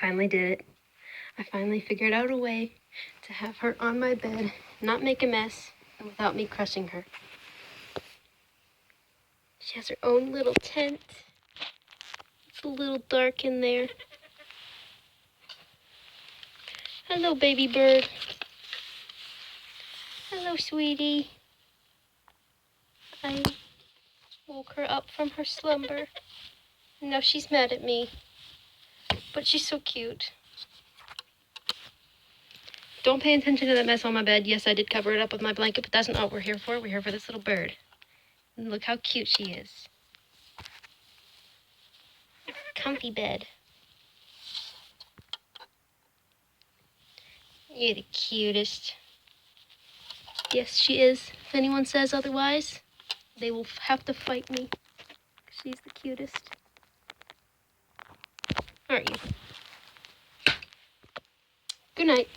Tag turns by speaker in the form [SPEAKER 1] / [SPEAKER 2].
[SPEAKER 1] finally did it. I finally figured out a way to have her on my bed, not make a mess, and without me crushing her. She has her own little tent. It's a little dark in there. Hello, baby bird. Hello, sweetie. I woke her up from her slumber. Now she's mad at me, but she's so cute. Don't pay attention to that mess on my bed. Yes, I did cover it up with my blanket, but that's not what we're here for. We're here for this little bird. And look how cute she is. Comfy bed. You're the cutest. Yes, she is. If anyone says otherwise, they will have to fight me. She's the cutest. Aren't you? Good night.